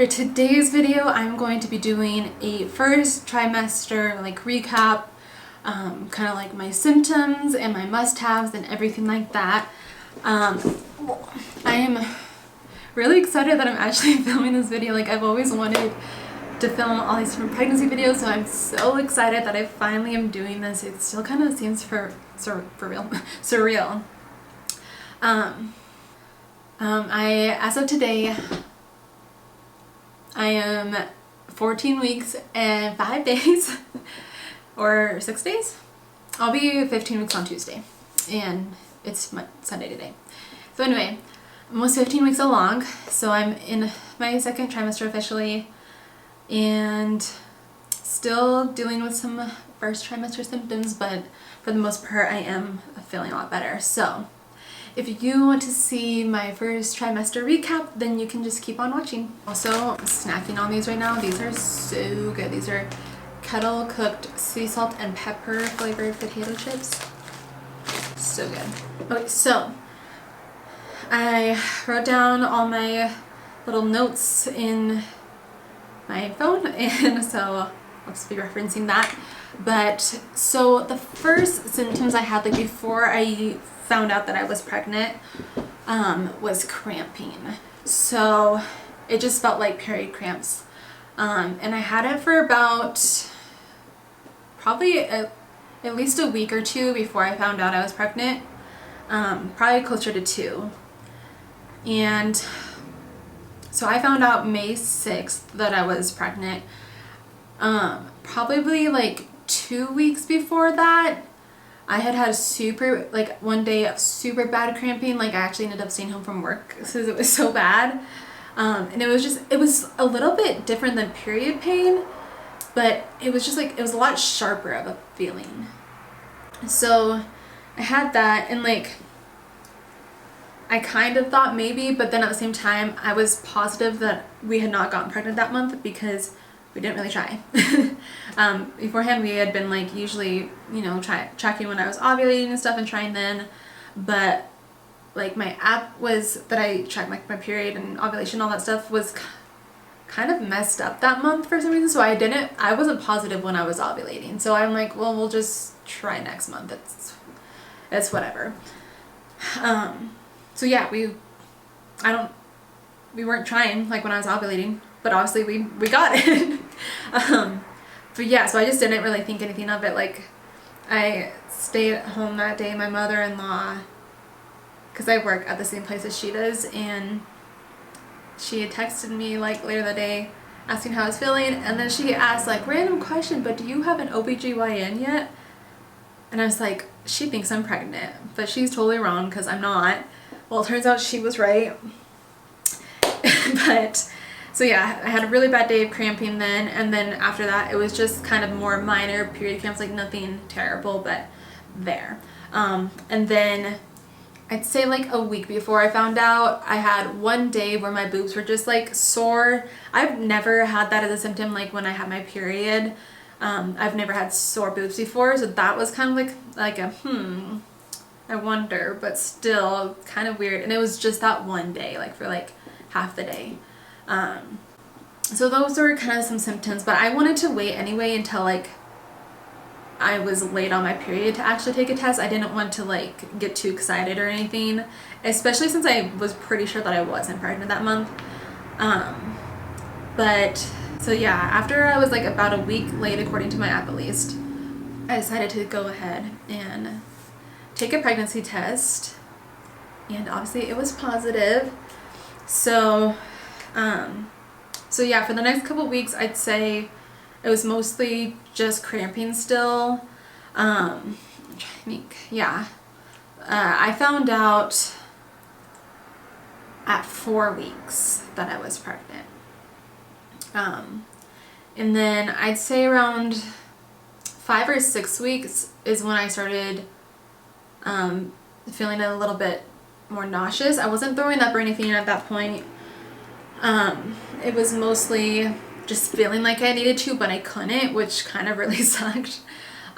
For today's video, I'm going to be doing a first trimester like recap, kind of like my symptoms and my must-haves and everything like that. I am really excited that I'm actually filming this video. Like, I've always wanted to film all these different pregnancy videos, so I'm so excited that I finally am doing this. It still kind of seems for real surreal. As of today, I am 14 weeks and 5 days or 6 days. I'll be 15 weeks on Tuesday and it's Sunday today. So anyway, I'm almost 15 weeks along, so I'm in my second trimester officially and still dealing with some first trimester symptoms, but for the most part I am feeling a lot better. So if you want to see my first trimester recap, then you can just keep on watching. Also, I'm snacking on these right now. These are so good. These are kettle cooked sea salt and pepper flavored potato chips. So good. Okay, so I wrote down all my little notes in my phone, and so I'll just be referencing that. But so the first symptoms I had, like before I found out that I was pregnant, was cramping. So it just felt like period cramps, and I had it for about probably at least a week or two before I found out I was pregnant, probably closer to 2. And so I found out May 6th that I was pregnant. Probably like 2 weeks before that, I had super, like one day of super bad cramping. Like I actually ended up staying home from work because it was so bad. And it was a little bit different than period pain, but it was just like, it was a lot sharper of a feeling. So I had that, and like, I kind of thought maybe, but then at the same time, I was positive that we had not gotten pregnant that month because we didn't really try. Beforehand, we had been like usually, you know, tracking when I was ovulating and stuff and trying then, but like my app was that I tracked my period and ovulation, all that stuff was kind of messed up that month for some reason. So I wasn't positive when I was ovulating. So I'm like, well, we'll just try next month. It's whatever. So yeah, we weren't trying like when I was ovulating, but obviously we got it. But yeah, so I just didn't really think anything of it. Like, I stayed at home that day. My mother-in-law, because I work at the same place as she does, and she had texted me like later that day asking how I was feeling, and then she asked like, random question, but do you have an OBGYN yet? And I was like, she thinks I'm pregnant, but she's totally wrong because I'm not. Well, it turns out she was right. But so yeah, I had a really bad day of cramping then, and then after that it was just kind of more minor period cramps, like nothing terrible, but there. And then I'd say like a week before I found out, I had one day where my boobs were just like sore. I've never had that as a symptom, like when I had my period. I've never had sore boobs before, so that was kind of like a I wonder, but still kind of weird. And it was just that one day, like for like half the day. So those were kind of some symptoms, but I wanted to wait anyway until like I was late on my period to actually take a test. I didn't want to like get too excited or anything, especially since I was pretty sure that I wasn't pregnant that month. But so yeah, after I was like about a week late, according to my app at least, I decided to go ahead and take a pregnancy test, and obviously it was positive. So so yeah, for the next couple weeks, I'd say it was mostly just cramping still. I'm trying to think. Yeah. I found out at 4 weeks that I was pregnant. And then I'd say around 5 or 6 weeks is when I started feeling a little bit more nauseous. I wasn't throwing up or anything at that point. It was mostly just feeling like I needed to, but I couldn't, which kind of really sucked.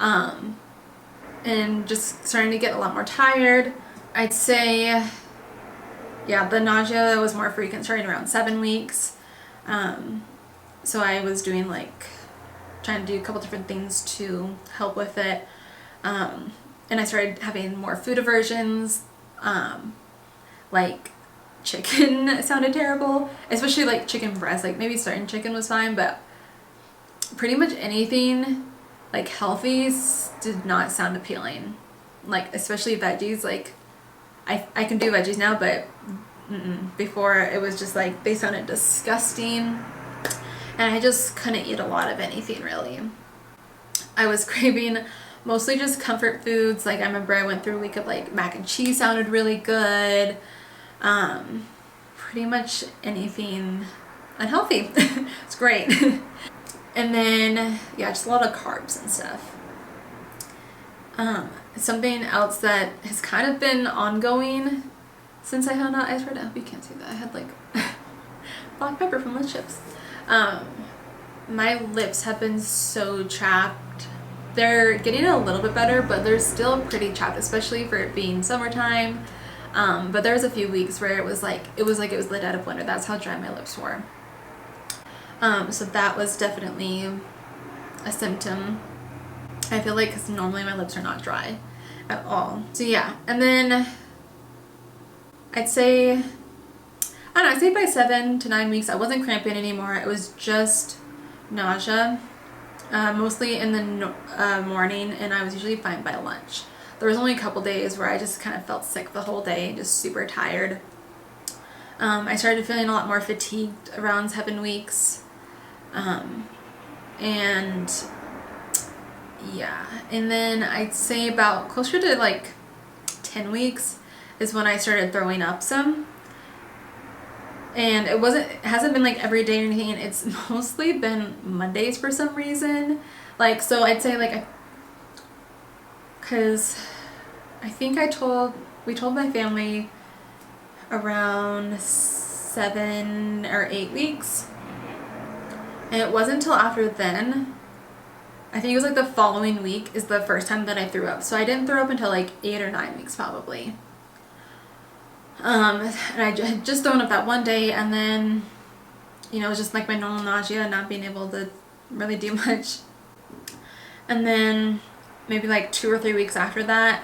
And just starting to get a lot more tired. I'd say, yeah, the nausea was more frequent starting around 7 weeks. So I was doing like, trying to do a couple different things to help with it. And I started having more food aversions, like chicken sounded terrible, especially like chicken breast. Like maybe certain chicken was fine, but pretty much anything like healthy did not sound appealing. Like especially veggies, like I can do veggies now, but before it was just like they sounded disgusting, and I just couldn't eat a lot of anything really. I was craving mostly just comfort foods. Like I remember I went through a week of like mac and cheese sounded really good. Pretty much anything unhealthy. It's great. And then yeah, just a lot of carbs and stuff. Something else that has kind of been ongoing since I found out, I swear to God, you can't see that. I had like black pepper from my chips. My lips have been so chapped. They're getting a little bit better, but they're still pretty chapped, especially for it being summertime. But there was a few weeks where it was like it was the dead of winter. That's how dry my lips were. So that was definitely a symptom. I feel like, because normally my lips are not dry at all. So yeah, and then I'd say, I don't know, I'd say by 7 to 9 weeks I wasn't cramping anymore. It was just nausea, mostly in the morning, and I was usually fine by lunch. There was only a couple days where I just kind of felt sick the whole day, just super tired. I started feeling a lot more fatigued around 7 weeks. And yeah, and then I'd say about closer to like 10 weeks is when I started throwing up some. And it hasn't been like every day or anything. It's mostly been Mondays for some reason. Like, so I'd say like, cause I think we told my family around 7 or 8 weeks. And it wasn't until after then, I think it was like the following week is the first time that I threw up. So I didn't throw up until like 8 or 9 weeks probably. And I had just thrown up that one day, and then, you know, it was just like my normal nausea, not being able to really do much. And then maybe like 2 or 3 weeks after that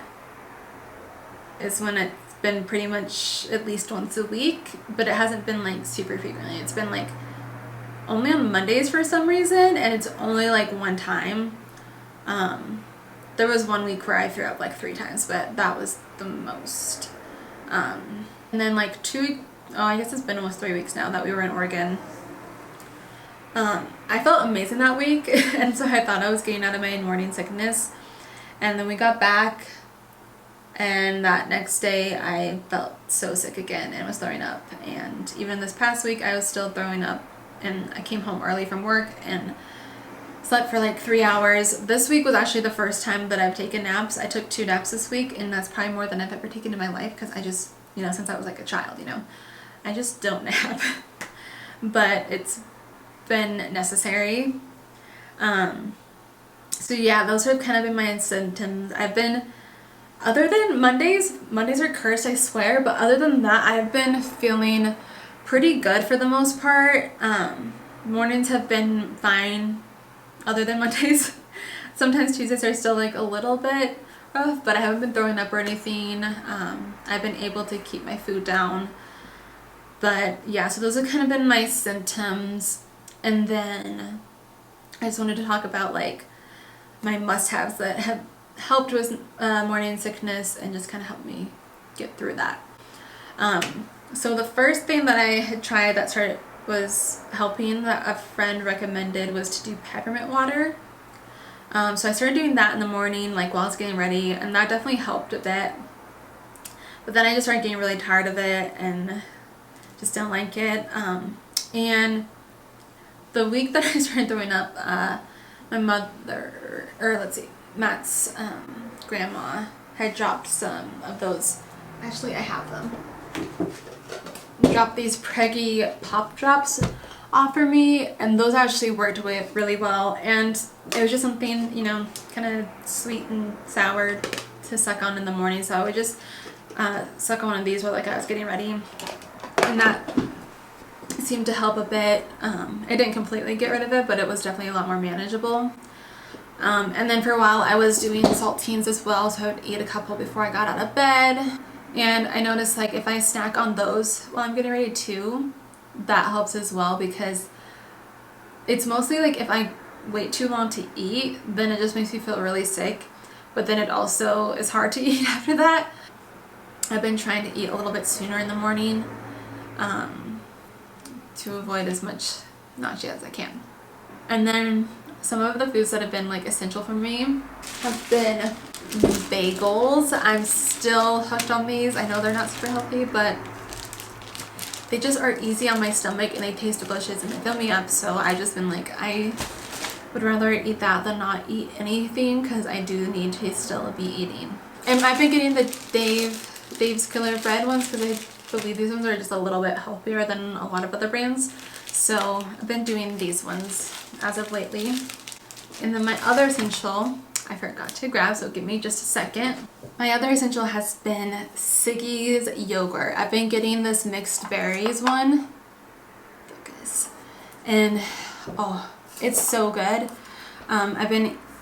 is when it's been pretty much at least once a week, but it hasn't been like super frequently. It's been like only on Mondays for some reason, and it's only like one time. There was 1 week where I threw up like 3 times, but that was the most. And then like I guess it's been almost 3 weeks now that we were in Oregon. I felt amazing that week, and so I thought I was getting out of my morning sickness. And then we got back, and that next day I felt so sick again and was throwing up. And even this past week I was still throwing up, and I came home early from work and slept for like 3 hours. This week was actually the first time that I've taken naps. I took 2 naps this week, and that's probably more than I've ever taken in my life, because I just, you know, since I was like a child, you know, I just don't nap. But it's been necessary. So yeah, those have kind of been my symptoms. I've been, other than Mondays are cursed, I swear, but other than that, I've been feeling pretty good for the most part. Mornings have been fine, other than Mondays. Sometimes Tuesdays are still like a little bit rough, but I haven't been throwing up or anything. I've been able to keep my food down. But yeah, so those have kind of been my symptoms. And then I just wanted to talk about like my must-haves that have helped with morning sickness and just kind of helped me get through that. So the first thing that I had tried that was helping, that a friend recommended, was to do peppermint water. So I started doing that in the morning, like while I was getting ready, and that definitely helped a bit. But then I just started getting really tired of it and just don't like it. And the week that I started throwing up, my mother, or let's see, Matt's grandma had dropped some of those. Actually, I have them. Dropped these Preggy pop drops off for me, and those actually worked really well. And it was just something, you know, kind of sweet and sour to suck on in the morning. So I would just suck on one of these while like I was getting ready, and that seemed to help a bit. It didn't completely get rid of it, but it was definitely a lot more manageable. And then for a while I was doing saltines as well, so I would eat a couple before I got out of bed. And I noticed like if I snack on those while I'm getting ready too, that helps as well, because it's mostly like if I wait too long to eat, then it just makes me feel really sick, but then it also is hard to eat after that. I've been trying to eat a little bit sooner in the morning to avoid as much nausea as I can. And then some of the foods that have been like essential for me have been bagels. I'm still hooked on these. I know they're not super healthy, but they just are easy on my stomach and they taste delicious and they fill me up. So I've just been like, I would rather eat that than not eat anything, because I do need to still be eating. And I've been getting the Dave's Killer Bread ones, because I believe these ones are just a little bit healthier than a lot of other brands. So I've been doing these ones as of lately. And then my other essential, I forgot to grab, so give me just a second. My other essential has been Ciggies Yogurt. I've been getting this mixed berries one. Focus. And oh, it's so good.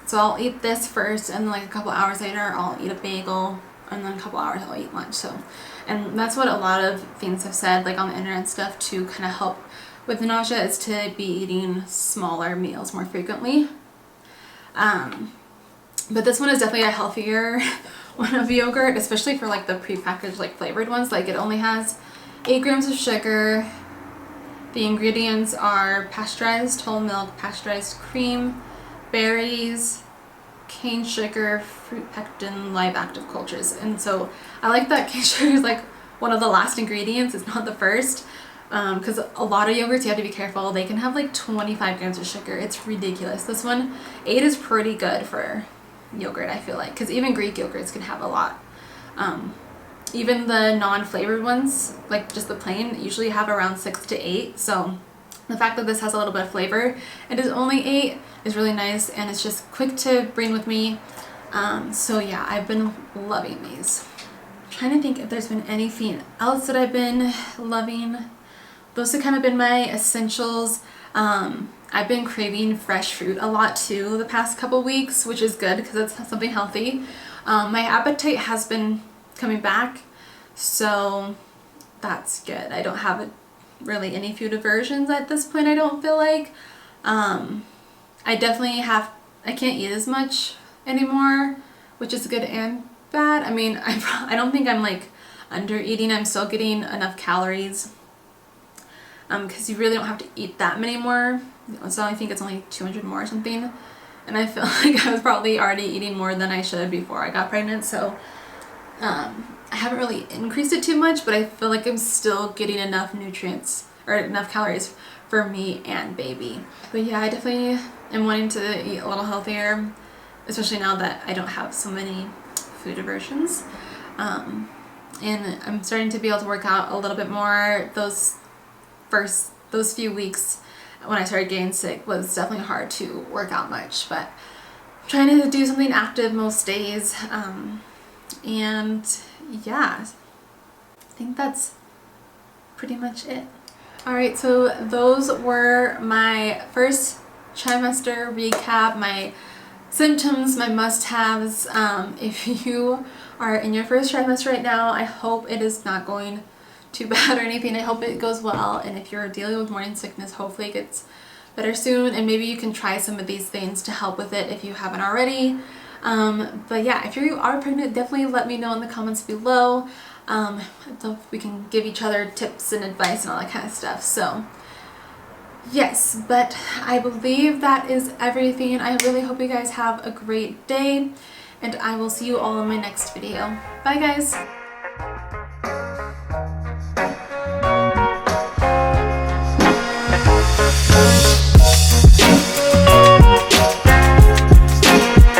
So I'll eat this first, and then like a couple hours later I'll eat a bagel, and then a couple hours I'll eat lunch. So, and that's what a lot of things have said, like on the internet and stuff, to kind of help with the nausea, is to be eating smaller meals more frequently. But this one is definitely a healthier one of yogurt, especially for like the prepackaged like flavored ones. Like it only has 8 grams of sugar. The ingredients are pasteurized whole milk, pasteurized cream, berries, cane sugar, fruit pectin, live active cultures. And so I like that cane sugar is like one of the last ingredients. It's not the first, because a lot of yogurts you have to be careful. They can have like 25 grams of sugar. It's ridiculous. This one, 8 is pretty good for yogurt, I feel like, because even Greek yogurts can have a lot. Even the non-flavored ones, like just the plain, usually have around 6 to 8. So the fact that this has a little bit of flavor, it is only 8, is really nice, and it's just quick to bring with me. So yeah, I've been loving these. I'm trying to think if there's been anything else that I've been loving. Those have kind of been my essentials. I've been craving fresh fruit a lot too the past couple weeks, which is good because it's something healthy. My appetite has been coming back, so that's good. I don't have really any food aversions at this point, I don't feel like. I definitely I can't eat as much anymore, which is good and bad. I mean, I don't think I'm like under eating. I'm still getting enough calories, because you really don't have to eat that many more. So I think it's only 200 more or something, and I feel like I was probably already eating more than I should before I got pregnant. So I haven't really increased it too much, but I feel like I'm still getting enough nutrients or enough calories for me and baby. But yeah, I definitely am wanting to eat a little healthier, especially now that I don't have so many food aversions. And I'm starting to be able to work out a little bit more. Those few weeks when I started getting sick was definitely hard to work out much, but I'm trying to do something active most days. And yeah, I think that's pretty much it. Alright, so those were my first trimester recap, my symptoms, my must-haves. If you are in your first trimester right now, I hope it is not going too bad or anything. I hope it goes well, and if you're dealing with morning sickness, hopefully it gets better soon, and maybe you can try some of these things to help with it if you haven't already. But yeah, if you are pregnant, definitely let me know in the comments below. So we can give each other tips and advice and all that kind of stuff. So yes, but I believe that is everything. I really hope you guys have a great day, and I will see you all in my next video. Bye guys!